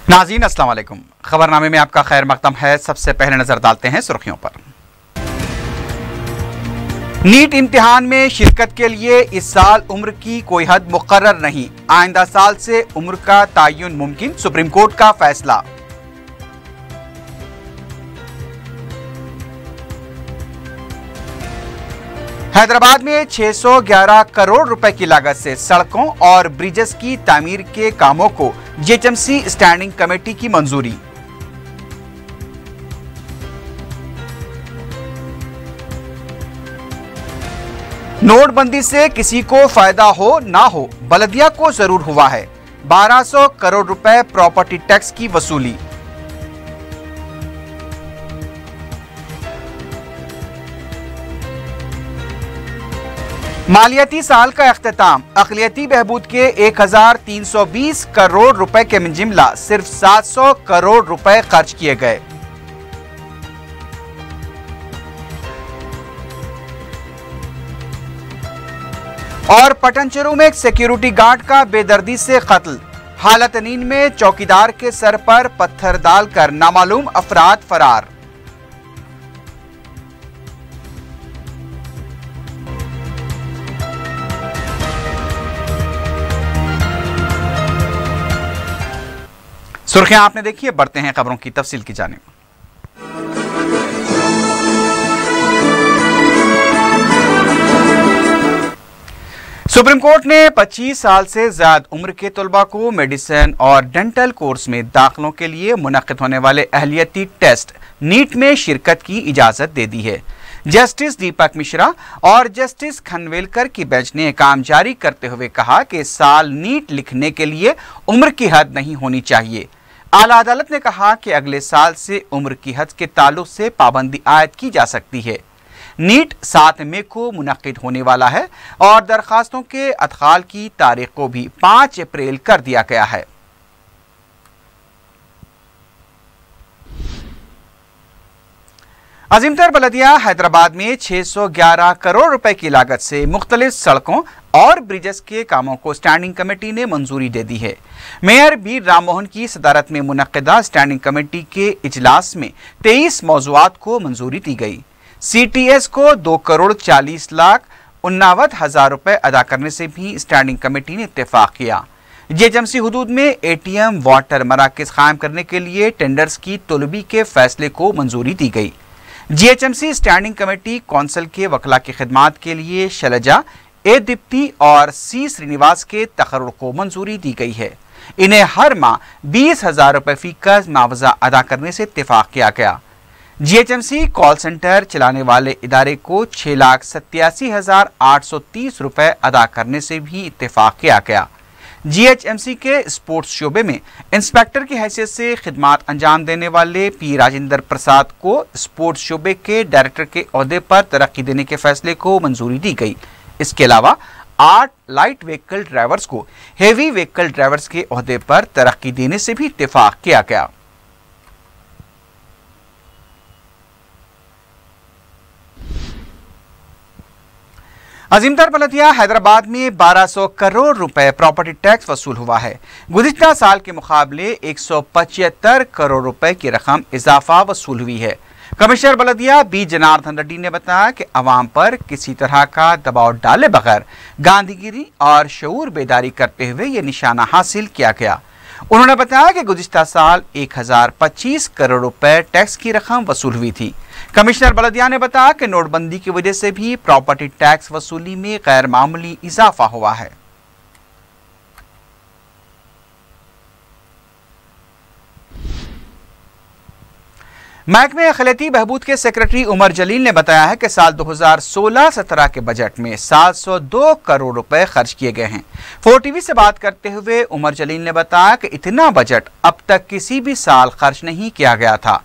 नाज़रीन अस्सलाम वालेकुम। खबरनामे में आपका खैर मकदम है। सबसे पहले नजर डालते हैं सुर्खियों पर। नीट इम्तिहान में शिरकत के लिए इस साल उम्र की कोई हद मुकर्रर नहीं, आइंदा साल से उम्र का तयन मुमकिन, सुप्रीम कोर्ट का फैसला। हैदराबाद में 611 करोड़ रुपए की लागत से सड़कों और ब्रिजेस की तामीर के कामों को जीएचएमसी स्टैंडिंग कमेटी की मंजूरी। नोटबंदी से किसी को फायदा हो ना हो, बलदिया को जरूर हुआ है। 1200 करोड़ रुपए प्रॉपर्टी टैक्स की वसूली। मालियाती साल का अख्तिताम, अक़लियती बहबूद के 1320 करोड़ रुपए के जिमला सिर्फ 700 करोड़ रुपए खर्च किए गए। और पटनचेरू में एक सिक्योरिटी गार्ड का बेदर्दी से कत्ल, हालत नींद में चौकीदार के सर पर पत्थर डालकर नामालूम अफराद फरार। सुर्खियां आपने देखी है, बढ़ते हैं खबरों की तफसील की जानिब। सुप्रीम कोर्ट ने 25 साल से ज्यादा उम्र के तलबा को मेडिसिन और डेंटल कोर्स में दाखिलों के लिए मुनक्किद होने वाले अहलियती टेस्ट नीट में शिरकत की इजाजत दे दी है। जस्टिस दीपक मिश्रा और जस्टिस खनवेलकर की बेंच ने काम जारी करते हुए कहा कि इस साल नीट लिखने के लिए उम्र की हद नहीं होनी चाहिए। आला अदालत ने कहा कि अगले साल से उम्र की हद के ताल्लुक से पाबंदी आयद की जा सकती है। नीट 7 मई को मुनक्किद होने वाला है और दरखास्तों के अदखाल की तारीख को भी 5 अप्रैल कर दिया गया है। अजीमतर बलदिया हैदराबाद में 611 करोड़ रुपए की लागत से मुख्तलिफ सड़कों और ब्रिजेस के कामों को स्टैंडिंग कमेटी ने मंजूरी दे दी है। मेयर बीर राम मोहन की सदारत में मुनक्किदा स्टैंडिंग कमेटी के इजलास में 23 मौज़ूआत को मंजूरी दी गई। CTS को 2,40,59,000 रुपए अदा करने से भी स्टैंडिंग कमेटी ने इत्तेफाक किया। जीएचएमसी हुदूद में ATM वाटर मराकज कायम करने के लिए टेंडर्स की तलबी के फैसले को मंजूरी दी गई। जीएचएमसी स्टैंडिंग कमेटी कौंसिल के वकला की खिदमात के लिए शैलजा, ए दीप्ति और C श्रीनिवास के तकर्रुर को मंजूरी दी गई है। इन्हें हर माह 20,000 रुपए फीकस मुआवजा अदा करने से इत्तेफाक किया गया। जीएचएमसी कॉल सेंटर चलाने वाले इदारे को 6,87,830 रुपए अदा करने से भी इत्तेफाक किया गया। जीएचएमसी के स्पोर्ट्स शोबे में इंस्पेक्टर की हैसियत से खिदमात अंजाम देने वाले पी राजेंद्र प्रसाद को स्पोर्ट्स शोबे के डायरेक्टर के ओहदे पर तरक्की देने के फैसले को मंजूरी दी गई। इसके अलावा 8 लाइट व्हीकल ड्राइवर्स को हेवी व्हीकल ड्राइवर्स के ओहदे पर तरक्की देने से भी इत्तेफाक किया गया। अजीमतर बलदिया हैदराबाद में 1200 करोड़ रुपए प्रॉपर्टी टैक्स वसूल हुआ है। गुज़िश्ता साल के मुकाबले 175 करोड़ रुपए की रकम इजाफा वसूल हुई है। कमिश्नर बलदिया बी जनार्दन रेड्डी ने बताया कि अवाम पर किसी तरह का दबाव डाले बगैर गांधीगिरी और शऊर बेदारी करते हुए ये निशाना हासिल किया गया। उन्होंने बताया कि गुज़िश्ता साल 1025 करोड़ रुपए टैक्स की रकम वसूल हुई थी। कमिश्नर बलदिया ने बताया कि नोटबंदी की वजह से भी प्रॉपर्टी टैक्स वसूली में गैर मामूली इजाफा हुआ है। महकमे अखिलती बहबूद के सेक्रेटरी उमर जलील ने बताया है कि साल 2016-17 के बजट में 702 करोड़ रुपए खर्च किए गए हैं। 4TV से बात करते हुए उमर जलील ने बताया कि इतना बजट अब तक किसी भी साल खर्च नहीं किया गया था।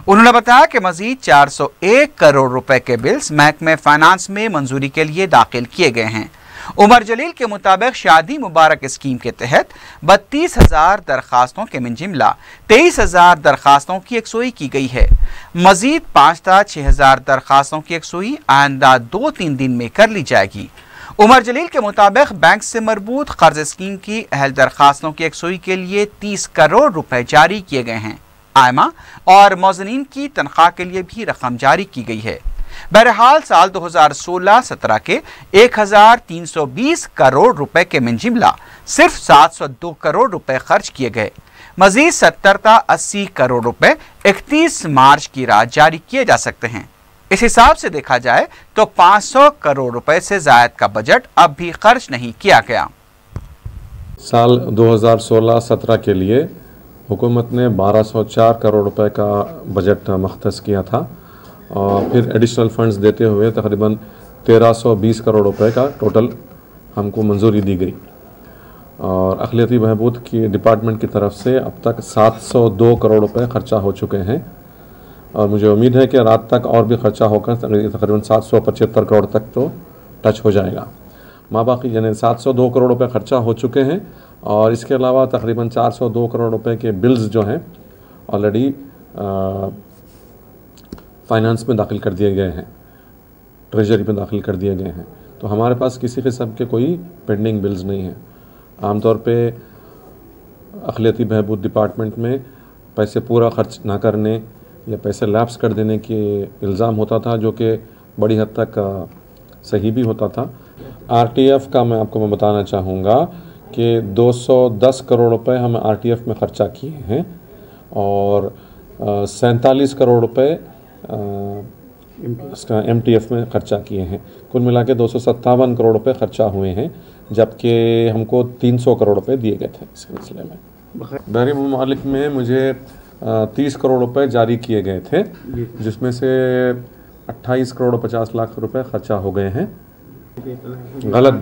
उन्होंने बताया कि मजीद 401 करोड़ रुपए के बिल्स महकमे फाइनेंस में मंजूरी के लिए दाखिल किए गए हैं। उमर जलील के मुताबिक शादी मुबारक स्कीम के तहत 32,000 दरखास्तों के मिन जिमला 23,000 दरखास्तों की यकसुई की गई है। मजीद 5 था 6,000 दरखास्तों की यकसुई आइंदा 2-3 दिन में कर ली जाएगी। उमर जलील के मुताबिक बैंक से मरबूत कर्ज स्कीम की अहल दरखास्तों की यकसुई के लिए 30 करोड़ रुपए जारी किए गए हैं। आयमा और मौजनीन की तनख्वाह के लिए भी रकम जारी की गई है। बहरहाल साल 2016-17 के 1320 करोड़ रुपए के मिंजिमला सिर्फ 702 करोड़ रुपए खर्च किए गए। मजीद 70-80 करोड़ रुपए 31 मार्च की रात जारी किए जा सकते हैं। इस हिसाब से देखा जाए तो 500 करोड़ रुपए से जायद का बजट अब भी खर्च नहीं किया गया। साल 2016-17 के लिए हुकूमत ने 1204 करोड़ रुपए का बजट मख्तस किया था और फिर एडिशनल फंड्स देते हुए तकरीबन 1320 करोड़ रुपए का टोटल हमको मंजूरी दी गई और अक़लियती बहबूद की डिपार्टमेंट की तरफ से अब तक 702 करोड़ रुपए खर्चा हो चुके हैं और मुझे उम्मीद है कि रात तक और भी खर्चा होकर तकरीबन 775 करोड़ तक तो टच हो जाएगा। माबाकी यानी 702 करोड़ रुपए खर्चा हो चुके हैं और इसके अलावा तकरीबन 402 करोड़ रुपए के बिल्स जो हैं ऑलरेडी फाइनेंस में दाखिल कर दिए गए हैं, ट्रेजरी में दाखिल कर दिए गए हैं। तो हमारे पास किसी किस्म के कोई पेंडिंग बिल्स नहीं हैं। आमतौर पे अक़लियती बहबूद डिपार्टमेंट में पैसे पूरा खर्च ना करने या पैसे लैप्स कर देने के इल्ज़ाम होता था, जो कि बड़ी हद तक सही भी होता था। आरटीएफ का मैं बताना चाहूँगा कि 210 करोड़ रुपए हम आरटीएफ में ख़र्चा किए हैं और 47 करोड़ रुपए इसका एमटीएफ में ख़र्चा किए हैं। कुल मिला के 257 करोड़ रुपए ख़र्चा हुए हैं, जबकि हमको 300 करोड़ रुपए दिए गए थे इस सिलसिले में। बहरी ममालिक में मुझे 30 करोड़ रुपए जारी किए गए थे, जिसमें से 28 करोड़ 50 लाख रुपए खर्चा हो गए हैं। गलत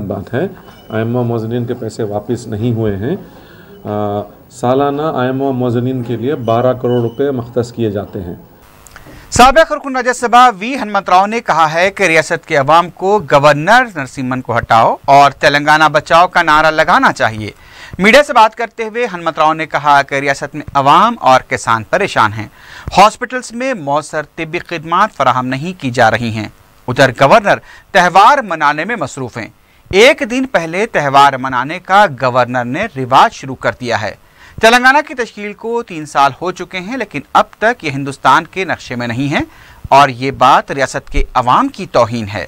बात है। आयमा मौजनीन के पैसे वापस नहीं हुए हैं। सालाना आयमा मौजनीन के लिए 12 करोड़ रुपए मख्तस किए जाते हैं। साबिक़ रुकन राज्यसभा वी हनुमंतराव ने कहा है कि रियासत के अवाम को गवर्नर नरसिम्हन को हटाओ और तेलंगाना बचाओ का नारा लगाना चाहिए। मीडिया से बात करते हुए हनुमंतराव ने कहा कि रियासत में अवाम और किसान परेशान हैं। हॉस्पिटल्स में मौसर तिब्बी खिदमात फराहम नहीं की जा रही हैं। उधर गवर्नर त्यौहार मनाने में मसरूफ हैं। एक दिन पहले त्यौहार मनाने का गवर्नर ने रिवाज शुरू कर दिया है। तेलंगाना की तश्कील को 3 साल हो चुके हैं, लेकिन अब तक ये हिंदुस्तान के नक्शे में नहीं है और ये बात रियासत के अवाम की तौहीन है।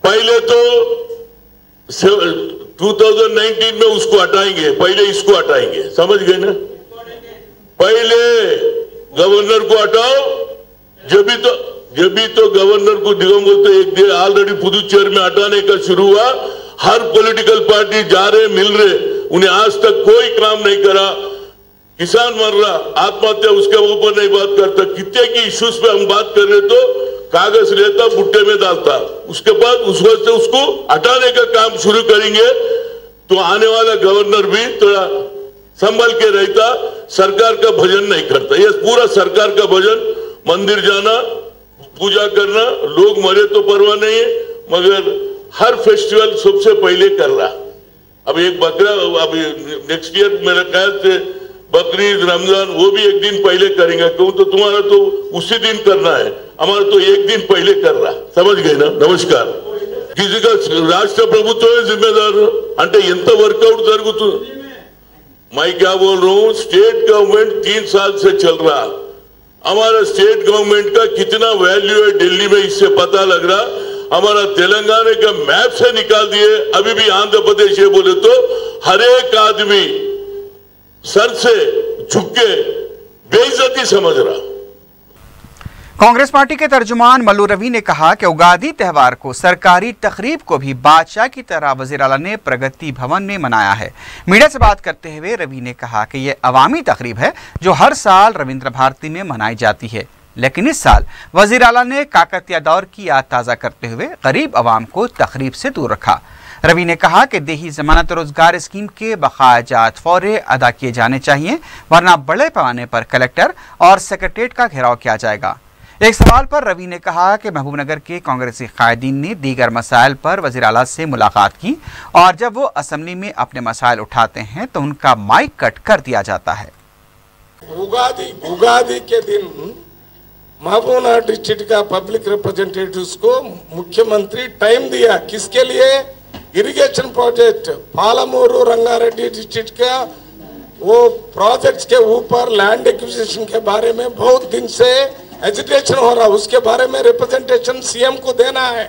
पहले तो 2019 में उसको हटाएंगे, पहले इसको हटाएंगे, समझ गए ना। पहले गवर्नर को हटाओ, जब भी तो गवर्नर को दिगंबर तो एक दिन ऑलरेडी पुदुचेरी में हटाने का शुरू हुआ। हर पॉलिटिकल पार्टी जा रहे मिल रहे, उन्हें आज तक कोई काम नहीं करा। किसान मर रहा, आत्महत्या, उसके ऊपर नहीं बात करता। कितने की इश्यूज पे हम बात कर रहे तो कागज लेता भुट्टे में डालता, उसके बाद उस वक्त से उसको हटाने का काम शुरू करेंगे तो आने वाला गवर्नर भी थोड़ा संभल के रहता, सरकार का भजन नहीं करता। ये पूरा सरकार का भजन, मंदिर जाना, पूजा करना, लोग मरे तो परवाह नहीं है, मगर हर फेस्टिवल सबसे पहले कर रहा। अब एक बकरा, अब नेक्स्ट ईयर मेरा ख्याल से बकरीद, रमजान, वो भी एक दिन पहले करेंगे। क्यों तो तुम्हारा तो उसी दिन करना है, हमारा तो एक दिन पहले कर रहा। समझ गए ना। नमस्कार। किसी का राष्ट्र प्रभुत्व जिम्मेदार అంటే ఎంత वर्कआउट जరుగుతుంది। मैं क्या बोल रहा हूँ, स्टेट गवर्नमेंट 3 साल से चल रहा। हमारा स्टेट गवर्नमेंट का कितना वैल्यू है दिल्ली में, इससे पता लग रहा। हमारा तेलंगाना का मैप से निकाल दिए। अभी भी आंध्र प्रदेश है बोले तो हर एक आदमी सर से झुक के बेइज्जती समझ रहा। कांग्रेस पार्टी के तर्जुमान मल्लू रवि ने कहा कि उगादी त्यौहार को सरकारी तकरीब को भी बादशाह की तरह वज़ीर आला ने प्रगति भवन में मनाया है। मीडिया से बात करते हुए रवि ने कहा कि यह अवामी तकरीब है जो हर साल रविंद्र भारती में मनाई जाती है, लेकिन इस साल वज़ीर आला ने काकतिया दौर की याद ताज़ा करते हुए गरीब अवाम को तकरीब से दूर रखा। रवि ने कहा कि देही जमानत रोजगार स्कीम के बकायाजात फौरी अदा किए जाने चाहिए, वरना बड़े पैमाने पर कलेक्टर और सेक्रेटेरिएट का घेराव किया जाएगा। एक सवाल पर रवि ने कहा कि महबूबनगर के कांग्रेसी कायदीन ने दीगर मसाइल पर वज़ीर आला से मुलाकात की और जब वो असम्बली में अपने मसाइल उठाते हैं तो उनका माइक कट कर दिया जाता है। उगादी के दिन महबूबनगर डिस्ट्रिक्ट का पब्लिक रिप्रेजेंटेटिव्स को मुख्यमंत्री टाइम दिया, किसके लिए? इरिगेशन प्रोजेक्ट पालमूरू रंगारेड्डी डिस्ट्रिक्ट का वो प्रोजेक्ट्स के ऊपर लैंड एक्विजिशन के बारे में बहुत दिन से एजिटेशन हो रहा, उसके बारे में रिप्रेजेंटेशन सीएम को देना है,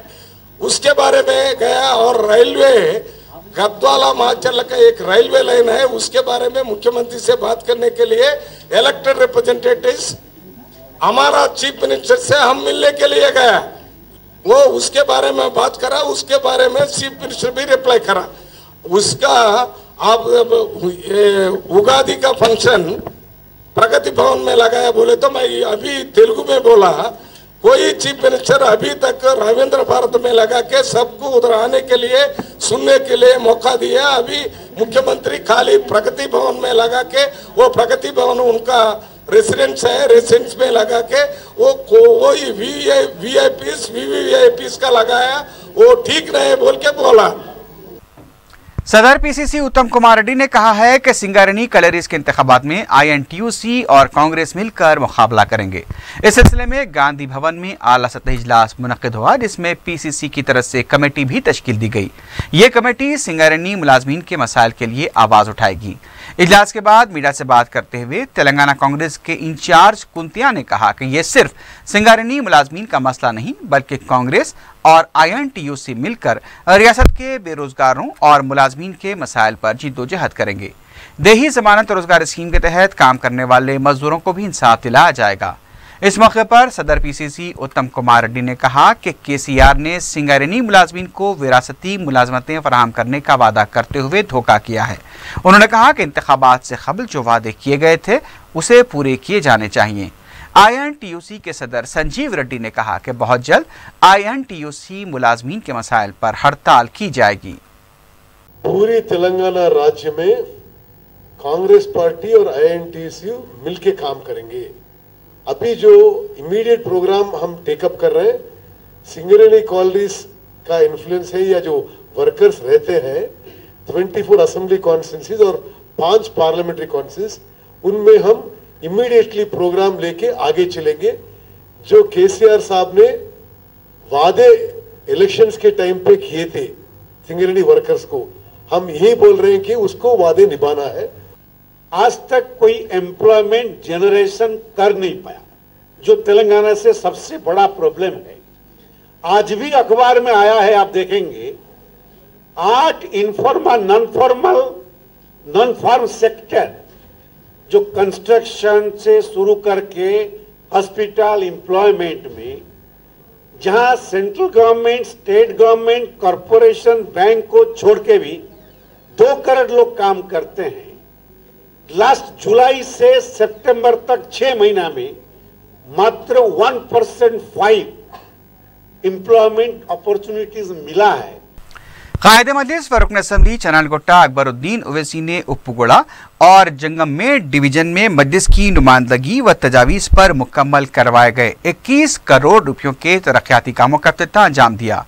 उसके बारे में गया। और रेलवे गद्वाला माचल का एक रेलवे लाइन है, उसके बारे में मुख्यमंत्री से बात करने के लिए इलेक्टेड रिप्रेजेंटेटिव्स हमारा चीफ मिनिस्टर से हम मिलने के लिए गया, वो उसके बारे में बात करा, उसके बारे में चीफ मिनिस्टर भी रिप्लाई करा। उसका आप उगादी का फंक्शन प्रगति भवन में लगाया बोले तो मैं अभी तेलुगु में बोला, कोई चीफ मिनिस्टर अभी तक रविंद्र भारत में लगा के सबको उधर आने के लिए सुनने के लिए मौका दिया। अभी मुख्यमंत्री खाली प्रगति भवन में लगा के, वो प्रगति भवन उनका रेसिडेंस है, रेसिडेंस में लगा के वो वीवीआईपीस का लगाया, वो ठीक नहीं बोल के बोला। सदर पीसीसी उत्तम कुमार रेड्डी ने कहा है कि सिंगारेनी कलेरिस के इंतखाबात में आईएनटीयूसी और कांग्रेस मिलकर मुकाबला करेंगे। इस सिलसिले में गांधी भवन में आला सतही इजलास मुनक्किद हुआ, जिसमें पीसीसी की तरफ से कमेटी भी तश्कील दी गई। ये कमेटी सिंगारेनी मुलाजमीन के मसाइल के लिए आवाज उठाएगी। इजलास के बाद मीडिया से बात करते हुए तेलंगाना कांग्रेस के इंचार्ज कुंतिया ने कहा कि यह सिर्फ सिंगारेनी मुलाजमीन का मसला नहीं, बल्कि कांग्रेस और आईएनटीयूसी मिलकर रियासत के बेरोजगारों और मुलाजमीन के मसाइल पर जिद्दोजहद करेंगे। देही जमानत रोजगार स्कीम के तहत काम करने वाले मजदूरों को भी इंसाफ दिलाया जाएगा। इस मौके पर सदर पीसीसी उत्तम कुमार रेड्डी ने कहा कि केसीआर ने सिंगारेनी मुलाजमीन को विरासती मुलाजमतें फराहम करने का वादा करते हुए धोखा किया है। उन्होंने कहा कि इंतखाबात से कबल जो वादे किए गए थे उसे पूरे किए जाने चाहिए। आईएनटीयूसी के सदर संजीव रेड्डी ने कहा कि बहुत जल्द आईएनटीयूसी मुलाजमीन के मसाइल पर हड़ताल की जाएगी। पूरी तेलंगाना राज्य में कांग्रेस पार्टी और आईएनटीयूसी मिलकर काम करेंगे। अभी जो इमीडिएट प्रोग्राम हम टेकअप कर रहे हैं, सिंगरेनी कॉलोनीज का इन्फ्लुएंस है, या जो वर्कर्स रहते हैं 24 असेंबली कॉन्स्टिट्यूंसीज और 5 पार्लियामेंट्री कॉन्स्टिट्यूंसीज, उनमें हम इमीडिएटली प्रोग्राम लेके आगे चलेंगे। जो केसीआर साहब ने वादे इलेक्शंस के टाइम पे किए थे सिंगरेनी वर्कर्स को, हम यही बोल रहे हैं कि उसको वादे निभाना है। आज तक कोई एम्प्लॉयमेंट जनरेशन कर नहीं पाया, जो तेलंगाना से सबसे बड़ा प्रॉब्लम है। आज भी अखबार में आया है, आप देखेंगे 8 इनफॉर्मल नॉन फार्म सेक्टर, जो कंस्ट्रक्शन से शुरू करके हॉस्पिटल एम्प्लॉयमेंट में, जहां central government, state government, corporation, bank को छोड़ के भी 2 करोड़ लोग काम करते हैं। लास्ट जुलाई से सितंबर तक 6 महीना में मात्र 1% एम्प्लॉयमेंट अपॉर्चुनिटीज मिला है। कायदे मजलिस व रुकन असम्बली चनालगोट्टा अकबरुद्दीन ओवैसी ने उप्पुगोड़ा और जंगममेट डिवीजन में मजलिस की नुमाइंदगी व तजावीज़ पर मुकम्मल करवाए गए 21 करोड़ रुपयों के तरक्याती कामों का इफ्तिताह अंजाम दिया।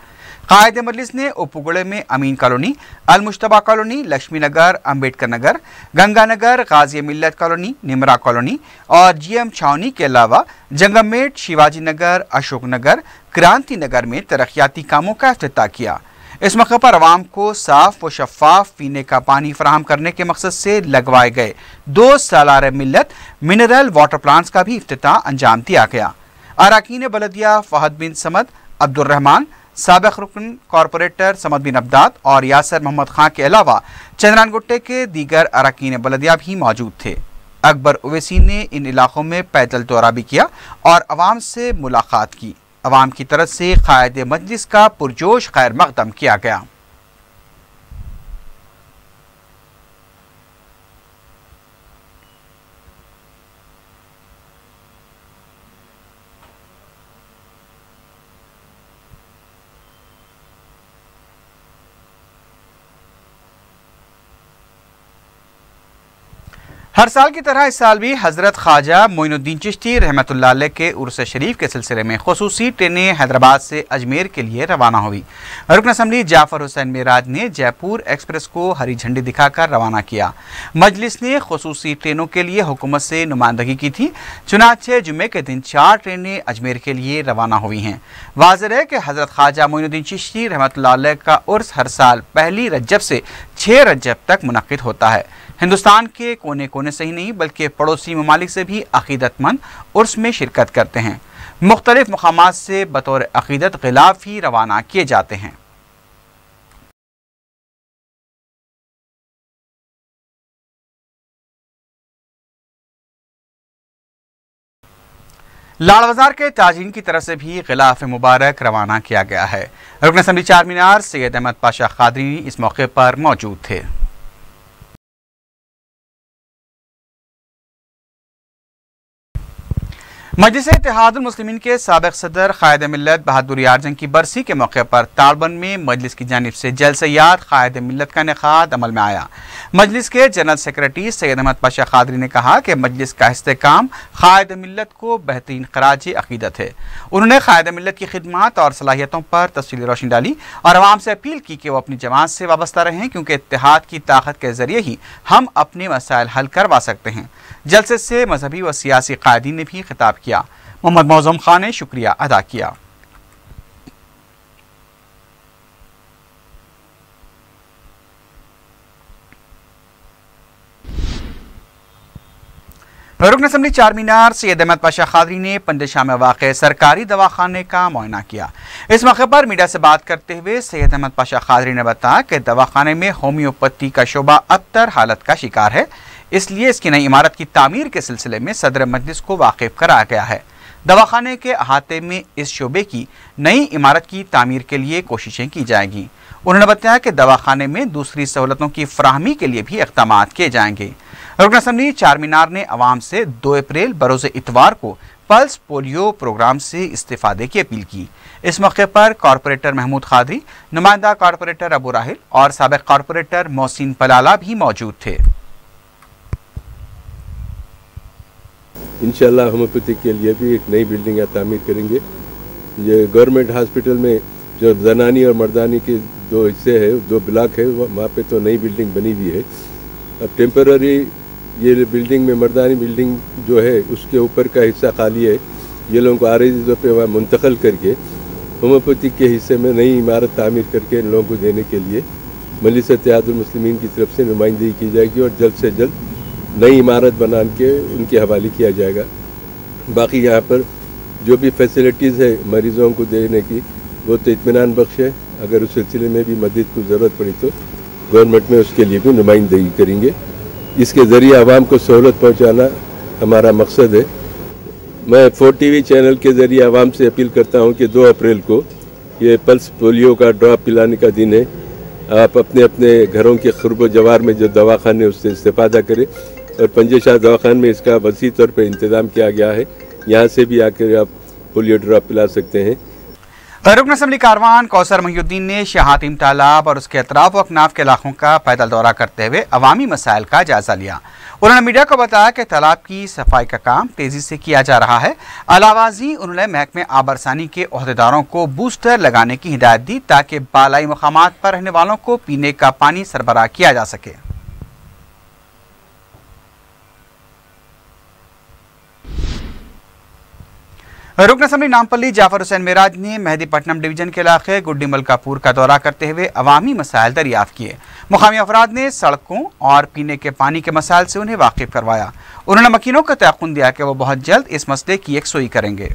कायदे मजलिस ने उप्पुगोड़े में अमीन कॉलोनी, अलमुश्तबा कॉलोनी, लक्ष्मी नगर, अम्बेडकर नगर, गंगानगर, गाजी मिल्लत कॉलोनी, निमरा कॉलोनी और जीएम छावनी के अलावा जंगममेट, शिवाजी नगर, अशोक नगर, क्रांति नगर में तरक्याती कामों का इफ्तिताह किया। इस मौके पर आवाम को साफ व शफाफ पीने का पानी फराहम करने के मकसद से लगवाए गए 2 सालार मिल्लत मिनरल वाटर प्लांट्स का भी इफ्तिताह अंजाम दिया गया। अरकान बलदिया फहद बिन समद, अब्दुर्रहमान, साबिक रुकन कॉरपोरेटर समद बिन अब्दाद और यासर मोहम्मद खां के अलावा चंद्रानगुट्टे के दीगर अरकान बलदिया भी मौजूद थे। अकबर ओवैसी ने इन इलाकों में पैदल दौरा भी किया और आवाम से मुलाकात की। अवाम की तरफ से कायदे मजलिस का पुरजोश खैर मकदम किया गया। हर साल की तरह इस साल भी हजरत ख्वाजा मोइनुद्दीन चिश्ती रहमतुल्लाह अलैह के उर्स शरीफ के सिलसिले में खुसूसी ट्रेनें हैदराबाद से अजमेर के लिए रवाना हुई। रुकन असम्बली जाफर हुसैन मेराज ने जयपुर एक्सप्रेस को हरी झंडी दिखाकर रवाना किया। मजलिस ने खुसूसी ट्रेनों के लिए हुकूमत से नुमाइंदगी की थी। चुनाचे जुम्मे के दिन 4 ट्रेनें अजमेर के लिए रवाना हुई हैं। वाज़ेह है कि हजरत ख्वाजा मोइनुद्दीन चिश्ती रहमतुल्लाह अलैह का उर्स हर साल 1 रजब से 6 रजब तक मुनक्किद होता है। हिंदुस्तान के कोने कोने से ही नहीं बल्कि पड़ोसी ममालिक से भी अकीदतमंद उर्स में शिरकत करते हैं। मुख्तलिफ मकामात से बतौर अकीदत गिलाफ ही रवाना किए जाते हैं। लाड़ बाजार के ताजीन की तरफ से भी गिलाफ मुबारक रवाना किया गया है। रुकन असम्बली चारमीनार सैयद अहमद पाशा कादरी इस मौके पर मौजूद थे। मजलिस इत्तेहादुल मुस्लिमीन के साबिक सदर कायद मिल्लत बहादुर यार जंग की बरसी के मौके पर तालबंद में मजलिस की जानिब से जलसे याद कायद मिल्लत का इनेकाद अमल में आया। मजलिस के जनरल सेक्रेटरी सैयद अहमद पाशा कादरी ने कहा कि मजलिस का इस्तेकाम कायद मिल्लत को बेहतरीन खराज अकीदत है। उन्होंने कायद मिल्लत की खिदमत और सलाहियतों पर तफसीली रोशनी डाली और आवाम से अपील की कि वो अपनी जमात से वाबस्ता रहें, क्योंकि इत्तेहाद की ताकत के जरिए ही हम अपने मसाइल हल करवा सकते हैं। जलसे से मजहबी व सियासी कायदीन ने भी खिताब किया। मोहम्मद मौज़म खान ने शुक्रिया अदा किया। रुकन असम्बली चारमीनार सैयद अहमद पाशा कादरी ने पंजशाह में वाक़े सरकारी दवाखाने का मुआयना किया। इस मौके पर मीडिया से बात करते हुए सैयद अहमद पाशा कादरी ने बताया कि दवाखाने में होम्योपैथी का शोबा अबतर हालत का शिकार है, इसलिए इसकी नई इमारत की तामीर के सिलसिले में सदर मजलिस को वाकिफ कराया गया है। दवाखाने के अहाते में इस शोबे की नई इमारत की तामीर के लिए कोशिशें की जाएंगी। उन्होंने बताया कि दवाखाने में दूसरी सहूलतों की फराहमी के लिए भी इक़दाम किए जाएंगे। रुकन असम्बली चारमीनार ने अवाम से 2 अप्रैल बरोज़ इतवार को पल्स पोलियो प्रोग्राम से इस्तेफादे की अपील की। इस मौके पर कॉरपोरेटर महमूद कादरी, नुमाइंदा कॉरपोरेटर अबू राहिल और साबिक कॉरपोरेटर मोहसिन पलाला भी मौजूद थे। इंशाल्लाह होम्योपैथी के लिए भी एक नई बिल्डिंग या तामीर करेंगे। ये गवर्नमेंट हॉस्पिटल में जो जनानी और मर्दानी के 2 हिस्से है, 2 ब्लॉक है, वहाँ पे तो नई बिल्डिंग बनी हुई है। अब टेम्पररी ये बिल्डिंग में मर्दानी बिल्डिंग जो है उसके ऊपर का हिस्सा खाली है, ये लोगों को आरज़ी तौर पर वहाँ मुंतकिल करके होम्योपैथी के हिस्से में नई इमारत तामीर करके इन लोगों को देने के लिए मजलिस इत्तेहादुल मुस्लिमीन की तरफ से नुमाइंदगी की जाएगी और जल्द से जल्द नई इमारत बना के उनके हवाले किया जाएगा। बाकी यहाँ पर जो भी फैसिलिटीज़ है मरीज़ों को देने की वो तो इत्मीनान बख्श है। अगर उस सिलसिले में भी मदद की ज़रूरत पड़ी तो गवर्नमेंट में उसके लिए भी नुमाइंदगी करेंगे। इसके ज़रिए आवाम को सहूलत पहुँचाना हमारा मकसद है। मैं 4TV चैनल के ज़रिए आवाम से अपील करता हूँ कि 2 अप्रैल को ये पल्स पोलियो का ड्रॉप पिलाने का दिन है। आप अपने अपने घरों के खुर्ब जवार में जो दवाखाने उससे इस्तेफादा करें और पंजशाह दवाखान में इसका वसी तौर पर इंतज़ाम किया गया है, यहाँ से भी आकर आप पोलियो ड्रॉप पिला सकते हैं। रुकन असम्बली कारवान कौसर महिउद्दीन ने शाह हातिम तालाब और उसके अतराफ व अकनाफ के इलाकों का पैदल दौरा करते हुए अवामी मसाइल का जायजा लिया। उन्होंने मीडिया को बताया कि तालाब की सफाई का काम तेजी से किया जा रहा है। अलावाजी उन्होंने महकमे आबरसानी के ओहदेदारों को बूस्टर लगाने की हिदायत दी ताकि बालाई मकामात पर रहने वालों को पीने का पानी सरबराह किया जा सके। रुकन असम्बली नामपल्ली जाफर हुसैन मेराज ने मेहदीपट्टनम डिवीजन के इलाके गुड्डी मलकापुर का दौरा करते हुए अवामी मसाइल दरियाफ्त किए। मुकामी अफराद ने सड़कों और पीने के पानी के मसाइल से उन्हें वाकिफ करवाया। उन्होंने मकीनों को तयक़ुन दिया कि वो बहुत जल्द इस मसले की यकसुई करेंगे।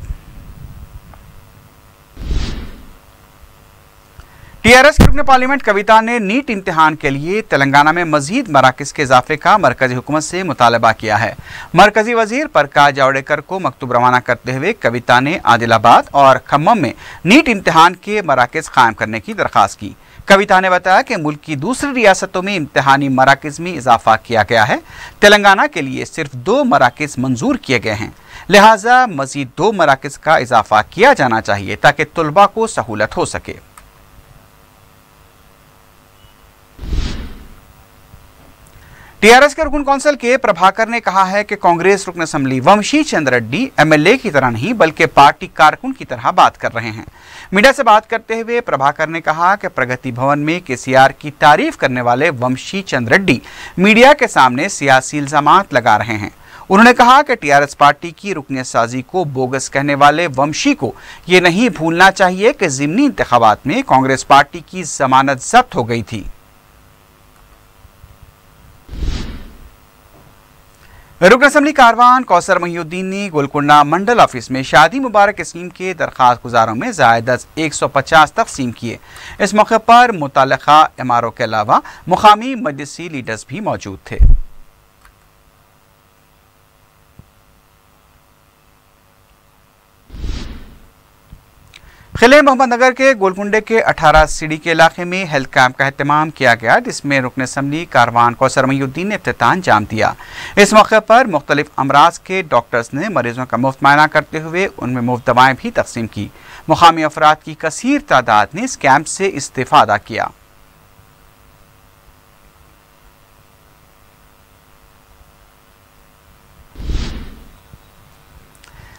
टीआरएस के रुकन पार्लियामेंट कविता ने नीट इम्तिहान के लिए तेलंगाना में मजीद मराकज़ के इजाफे का मरकजी हुकूमत से मुतालबा किया है। मरकजी वजीर प्रकाश जावड़ेकर को मकतूब रवाना करते हुए कविता ने आदिलाबाद और खम्मम में नीट इम्तिहान के मराकज़ कायम करने की दरख्वास्त की। कविता ने बताया कि मुल्क की दूसरी रियासतों में इम्तिहानी मराकज़ में इजाफा किया गया है। तेलंगाना के लिए सिर्फ 2 मराकज़ मंजूर किए गए हैं, लिहाजा मजीद 2 मराकज़ का इजाफा किया जाना चाहिए ताकि तलबा को सहूलत हो सके। टीआरएस के रुकन कौंसिल के प्रभाकर ने कहा है कि कांग्रेस रुकन असेंबली वंशी चंद्र रेड्डी एमएलए की तरह नहीं बल्कि पार्टी कारकुन की तरह बात कर रहे हैं। मीडिया से बात करते हुए प्रभाकर ने कहा कि प्रगति भवन में केसीआर की तारीफ करने वाले वंशी चंद्र रेड्डी मीडिया के सामने सियासी इल्जामात लगा रहे हैं। उन्होंने कहा कि टीआरएस पार्टी की रुकनियत साजी को बोगस कहने वाले वंशी को ये नहीं भूलना चाहिए कि ज़िमनी इंतखाबात में कांग्रेस पार्टी की जमानत जब्त हो गई थी। रुकन असेंबली कारवान कौसर महिउद्दीन ने गोलकुंडा मंडल ऑफिस में शादी मुबारक स्कीम के दरखास्त गुजारों में ज़ायदा 150 तकसीम किए। इस मौके पर मुताल्लिका इमारों के अलावा मुकामी मजलिसी लीडर्स भी मौजूद थे। खिले मोहम्मद नगर के गोलकुंडे के 18 सीढ़ी के इलाके में हेल्थ कैंप का एहतमाम किया गया, जिसमें रुकन असेंबली कारवान कौसर महिउद्दीन ने इफ्तिताह अंजाम दिया। इस मौके पर मुख्तलिफ अमराज के डॉक्टर्स ने मरीजों का मुफ्त मुआयना करते हुए उनमें मुफ्त दवाएं भी तकसीम की। मुकामी अफराद की कसीर तादाद ने इस कैंप से इस्तिफादा किया।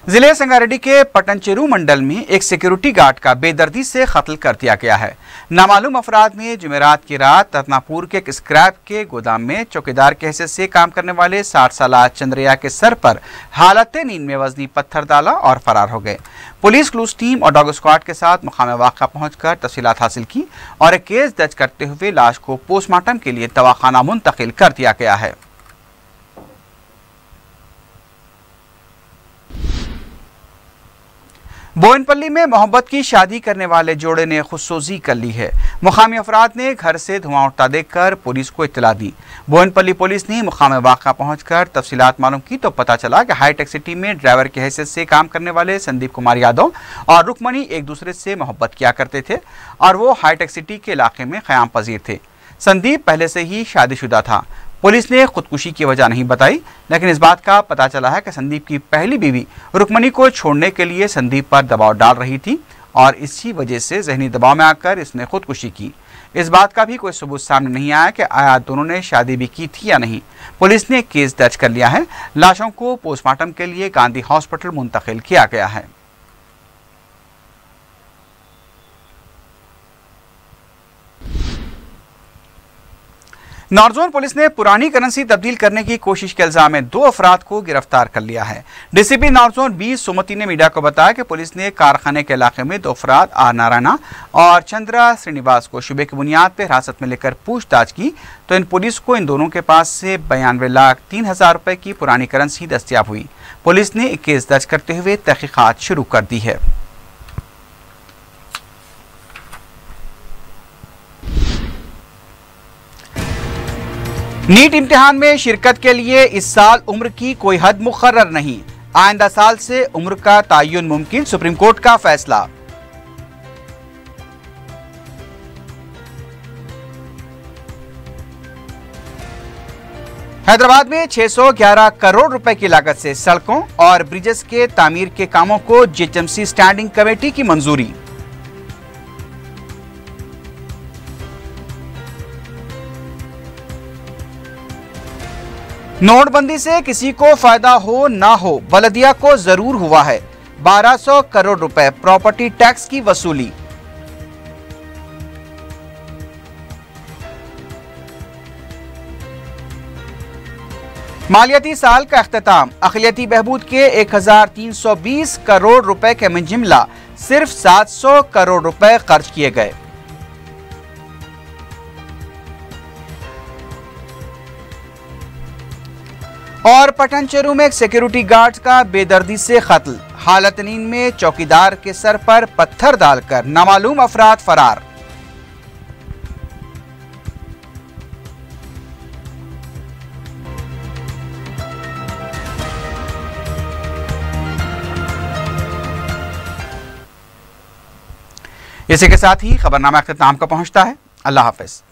जिले संगारेड्डी के पटनचेरू मंडल में एक सिक्योरिटी गार्ड का बेदर्दी से कत्ल कर दिया गया है। नामालूम अफराद ने जुमेरात की रात रत्नापुर के एक स्क्रैप के गोदाम में चौकीदार के हैसियत से काम करने वाले 60 साला चंद्रया के सर पर हालत नींद में वजनी पत्थर डाला और फरार हो गए। पुलिस क्लूज टीम और डॉग स्क्वाड के साथ मुकाम वाक़ा पहुंचकर तफसीलात हासिल की और एक केस दर्ज करते हुए लाश को पोस्टमार्टम के लिए दवाखाना मुंतकिल कर दिया गया है। बोयनपल्ली में मोहब्बत की शादी करने वाले जोड़े ने खुदसोजी कर ली है। मुकामी अफराद ने घर से धुआं उठता देखकर पुलिस को इत्तला दी। बोयनपल्ली पुलिस ने मुकाम वाक़ा पहुंचकर तफसीलात मालूम की तो पता चला कि हाईटेक सिटी में ड्राइवर की हैसियत से काम करने वाले संदीप कुमार यादव और रुकमणी एक दूसरे से मोहब्बत किया करते थे और वो हाईटेक सिटी के इलाके में क़याम पजीर थे। संदीप पहले से ही शादीशुदा था। पुलिस ने खुदकुशी की वजह नहीं बताई, लेकिन इस बात का पता चला है कि संदीप की पहली बीवी रुकमणी को छोड़ने के लिए संदीप पर दबाव डाल रही थी और इसी वजह से जहनी दबाव में आकर इसने खुदकुशी की। इस बात का भी कोई सबूत सामने नहीं आया कि आया दोनों ने शादी भी की थी या नहीं। पुलिस ने केस दर्ज कर लिया है। लाशों को पोस्टमार्टम के लिए गांधी हॉस्पिटल मुंतकिल किया गया है। नॉर्थ जोन पुलिस ने पुरानी करेंसी तब्दील करने की कोशिश के इल्जाम में 2 अफराद को गिरफ्तार कर लिया है। डीसीपी नॉर्थ जोन बी सुमति ने मीडिया को बताया कि पुलिस ने कारखाने के इलाके में 2 अफराद आर नारायणा और चंद्रा श्रीनिवास को शुबे की बुनियाद पर हिरासत में लेकर पूछताछ की तो इन पुलिस को इन दोनों के पास से 92,03,000 रुपए की पुरानी करेंसी दस्तियाब हुई। पुलिस ने एक केस दर्ज करते हुए तहकीकात शुरू कर दी है। नीट इम्तिहान में शिरकत के लिए इस साल उम्र की कोई हद मुकर्रर नहीं, आइंदा साल से उम्र का तयन मुमकिन, सुप्रीम कोर्ट का फैसला। हैदराबाद में 611 करोड़ रुपए की लागत से सड़कों और ब्रिजेस के तामीर के कामों को जीएचएमसी स्टैंडिंग कमेटी की मंजूरी। नोटबंदी से किसी को फायदा हो ना हो, बलदिया को जरूर हुआ है। 1200 करोड़ रुपए प्रॉपर्टी टैक्स की वसूली। मालियाती साल का अख्तिताम, अक़लियती बहबूद के 1320 करोड़ रुपए के में जुमला सिर्फ 700 करोड़ रुपए खर्च किए गए। और पटनचेरू में एक सिक्योरिटी गार्ड का बेदर्दी से कत्ल, हालत नींद में चौकीदार के सर पर पत्थर डालकर नामालूम अफराद फरार। इसी के साथ ही खबरनामा अख्तिताम का पहुंचता है। अल्लाह हाफिज।